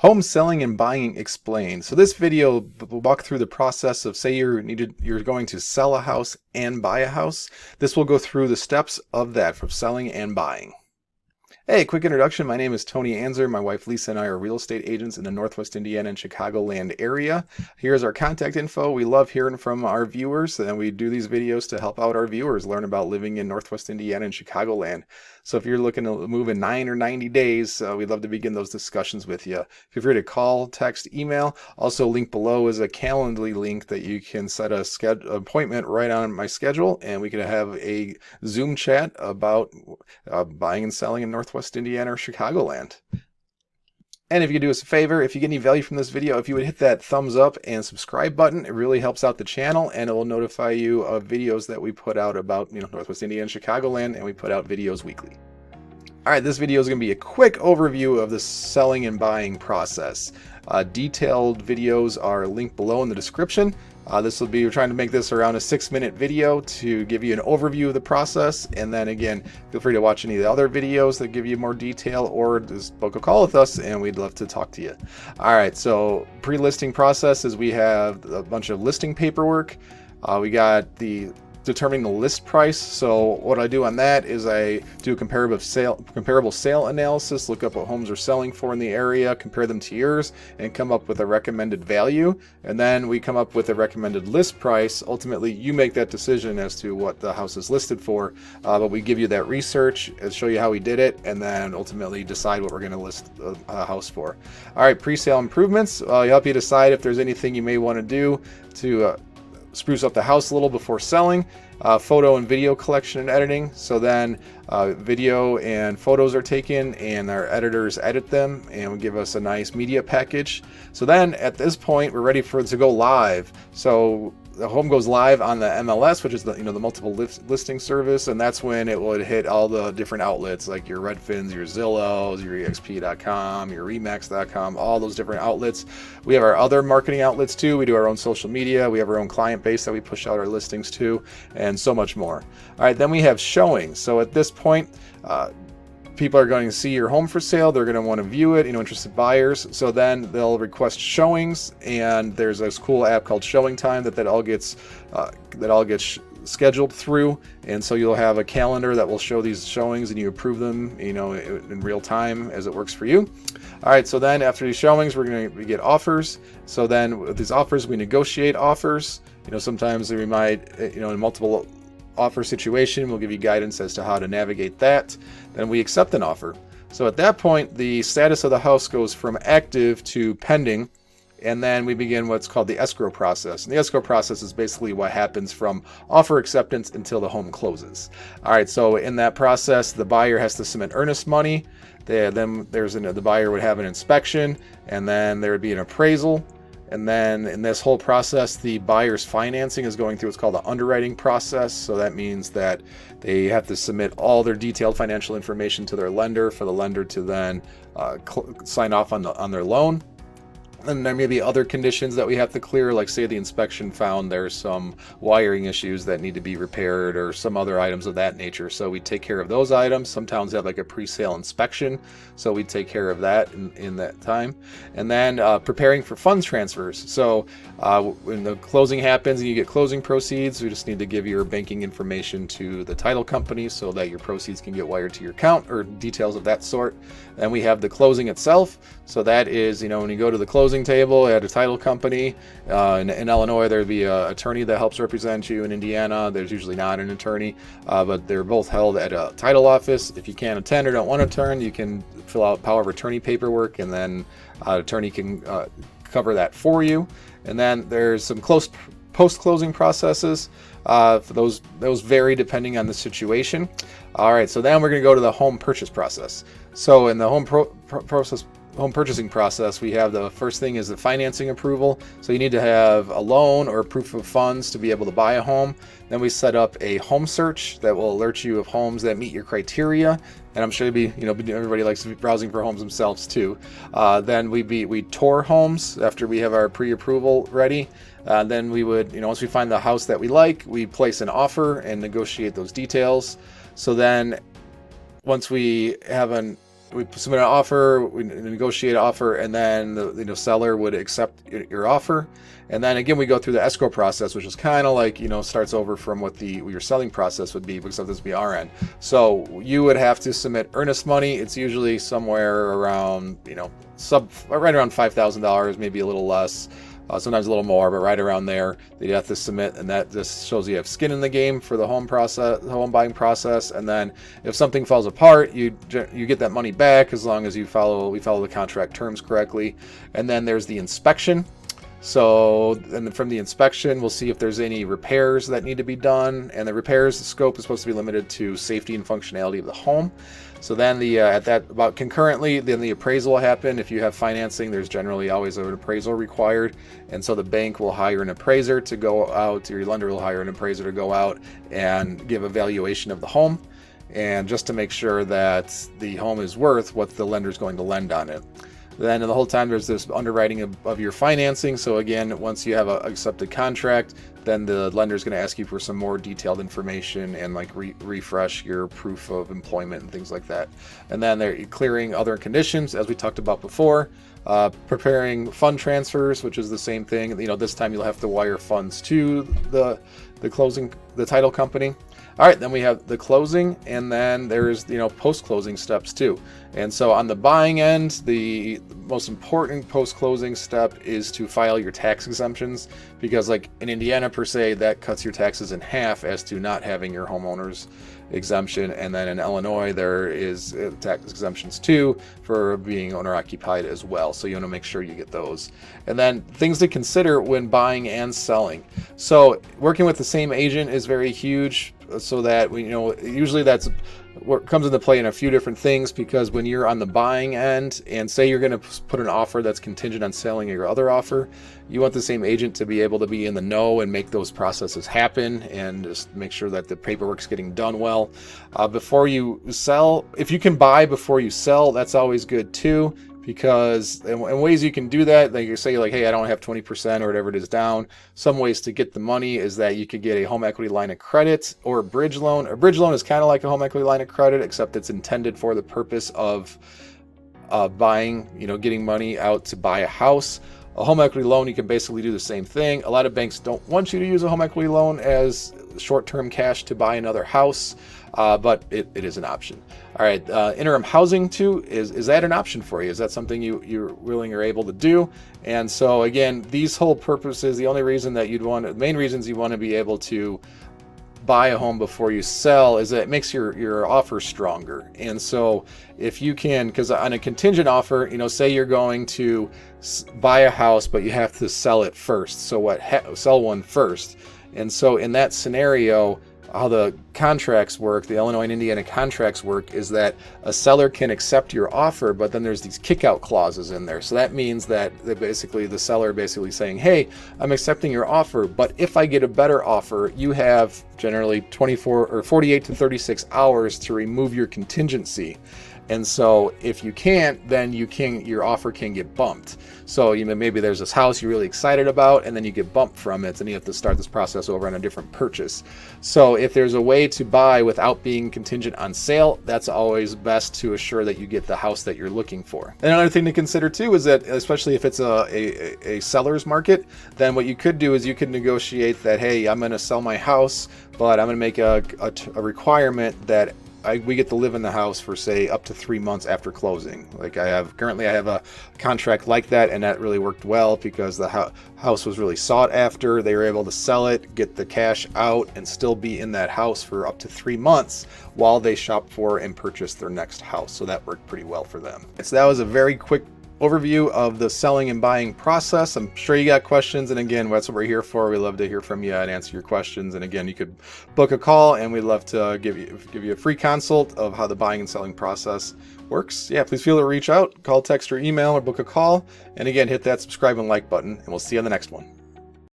Home selling and buying explained. So this video will walk through the process of, say you're going to sell a house and buy a house. This will go through the steps of that, from selling and buying. Hey, quick introduction. My name is Tony Anczer. My wife Lisa and I are real estate agents in the Northwest Indiana and Chicagoland area. Here's our contact info. We love hearing from our viewers, and we do these videos to help out our viewers learn about living in Northwest Indiana and Chicagoland. So if you're looking to move in 9 or 90 days, we'd love to begin those discussions with you. Feel free to call, text, email. Also, link below is a Calendly link that you can set a appointment right on my schedule, and we can have a Zoom chat about buying and selling in Northwest Indiana or Chicagoland. And if you could do us a favor, if you get any value from this video, if you would hit that thumbs up and subscribe button, it really helps out the channel, and it will notify you of videos that we put out about Northwest Indiana and Chicagoland, and we put out videos weekly. All right, this video is going to be a quick overview of the selling and buying process. Detailed videos are linked below in the description. We're trying to make this around a 6-minute video to give you an overview of the process. And then again, feel free to watch any of the other videos that give you more detail, or just book a call with us and we'd love to talk to you. All right, so pre-listing process is we have a bunch of listing paperwork. We got determining the list price. So what I do on that is I do a comparable sale analysis, look up what homes are selling for in the area, compare them to yours, and come up with a recommended value. And then we come up with a recommended list price. Ultimately, you make that decision as to what the house is listed for, but we give you that research and show you how we did it, and then ultimately decide what we're going to list a house for. All right, presale improvements. Help you decide if there's anything you may want to do to spruce up the house a little before selling. Photo and video collection and editing. So then video and photos are taken and our editors edit them and give us a nice media package. So then at this point, we're ready for it to go live. So the home goes live on the MLS, which is the multiple listing service, and that's when it will hit all the different outlets like your Redfins, your Zillows, your exp.com, your remax.com, all those different outlets. We have our other marketing outlets too. We do our own social media. We have our own client base that we push out our listings to, and so much more. All right, then we have showings. So at this point, people are going to see your home for sale. They're going to want to view it, interested buyers. So then they'll request showings, and there's this cool app called Showing Time that all gets scheduled through. And so you'll have a calendar that will show these showings, and you approve them, in real time as it works for you. All right. So then after these showings, we get offers. So then with these offers, we negotiate offers. Sometimes we might, in multiple offer situation, we'll give you guidance as to how to navigate that. Then we accept an offer. So at that point, the status of the house goes from active to pending, and then we begin what's called the escrow process. And the escrow process is basically what happens from offer acceptance until the home closes. All right, so in that process, the buyer has to submit earnest money. Then the buyer would have an inspection, and then there would be an appraisal. And then in this whole process, the buyer's financing is going through what's called the underwriting process. So that means that they have to submit all their detailed financial information to their lender for the lender to then sign off on their loan. And there may be other conditions that we have to clear, like say the inspection found there's some wiring issues that need to be repaired or some other items of that nature. So we take care of those items. Some towns have like a pre-sale inspection, so we take care of that in that time. And then preparing for funds transfers. So when the closing happens and you get closing proceeds, we just need to give your banking information to the title company so that your proceeds can get wired to your account or details of that sort. Then we have the closing itself. So that is, when you go to the closing table at a title company, in Illinois, there'd be an attorney that helps represent you. In Indiana, there's usually not an attorney, but they're both held at a title office. If you can't attend or don't want to attend, you can fill out power of attorney paperwork, and then an attorney can cover that for you. And then there's some post-closing processes. Those vary depending on the situation. All right, so then we're going to go to the home purchase process. So in the home purchasing process, we have the first thing is the financing approval. So you need to have a loan or proof of funds to be able to buy a home. Then we set up a home search that will alert you of homes that meet your criteria. And I'm sure everybody likes browsing for homes themselves too. Then we tour homes after we have our pre-approval ready. Then we would, once we find the house that we like, we place an offer and negotiate those details. So then once we have an we submit an offer, we negotiate an offer, and then the seller would accept your offer. And then again, we go through the escrow process, which is kind of like, starts over from what your selling process would be, because this would be our end. So you would have to submit earnest money. It's usually somewhere around, right around $5,000, maybe a little less. Sometimes a little more, but right around there that you have to submit, and that just shows you have skin in the game for the home buying process. And then if something falls apart, you get that money back as long as we follow the contract terms correctly. And then there's the inspection. So, and from the inspection, we'll see if there's any repairs that need to be done. And the repairs, the scope is supposed to be limited to safety and functionality of the home. So then about concurrently, then the appraisal will happen. If you have financing, there's generally always an appraisal required. And so the bank will hire an appraiser to go out, or your lender will hire an appraiser to go out and give a valuation of the home, and just to make sure that the home is worth what the lender is going to lend on it. Then the whole time there's this underwriting of your financing. So again, once you have an accepted contract, then the lender is going to ask you for some more detailed information and like refresh your proof of employment and things like that. And then they're clearing other conditions, as we talked about before, preparing fund transfers, which is the same thing. This time you'll have to wire funds to the title company. All right, then we have the closing, and then there's post-closing steps too. And so on the buying end, the most important post-closing step is to file your tax exemptions, because like in Indiana per se, that cuts your taxes in half as to not having your homeowner's exemption. And then in Illinois, there is tax exemptions too for being owner occupied as well. So you want to make sure you get those. And then things to consider when buying and selling. So working with the same agent is very huge, so that usually that's what comes into play in a few different things, because when you're on the buying end and say you're going to put an offer that's contingent on selling your other offer, you want the same agent to be able to be in the know and make those processes happen, and just make sure that the paperwork's getting done well before you sell. If you can buy before you sell, that's always good too, because in ways you can do that, like you say, like, hey, I don't have 20% or whatever it is down. Some ways to get the money is that you could get a home equity line of credit or a bridge loan. A bridge loan is kind of like a home equity line of credit, except it's intended for the purpose of buying, getting money out to buy a house. A home equity loan, you can basically do the same thing. A lot of banks don't want you to use a home equity loan as short-term cash to buy another house, but it is an option. All right, interim housing too, is that an option for you? Is that something you're willing or able to do? And so again, these whole purposes, the main reasons you want to be able to buy a home before you sell is that it makes your offer stronger. And so if you can, because on a contingent offer, say you're going to buy a house, but you have to sell it first. So sell one first. And so in that scenario, how the contracts work, the Illinois and Indiana contracts work, is that a seller can accept your offer, but then there's these kick-out clauses in there. So that means that basically the seller basically saying, hey, I'm accepting your offer, but if I get a better offer, you have generally 24 or 48 to 36 hours to remove your contingency. And so if you can't, then your offer can get bumped. So maybe there's this house you're really excited about, and then you get bumped from it, and you have to start this process over on a different purchase. So if there's a way to buy without being contingent on sale, that's always best to assure that you get the house that you're looking for. And another thing to consider too is that, especially if it's a seller's market, then what you could do is you could negotiate that, hey, I'm going to sell my house, but I'm going to make a requirement that we get to live in the house for, say, up to 3 months after closing. Like currently I have a contract like that, and that really worked well because the house was really sought after. They were able to sell it, get the cash out, and still be in that house for up to 3 months while they shop for and purchase their next house. So that worked pretty well for them. So that was a very quick overview of the selling and buying process. I'm sure you got questions, and again, that's what we're here for. We love to hear from you and answer your questions. And again, you could book a call, and we'd love to give you a free consult of how the buying and selling process works. Yeah, please feel to reach out, call, text, or email, or book a call. And again, hit that subscribe and like button, and we'll see you on the next one.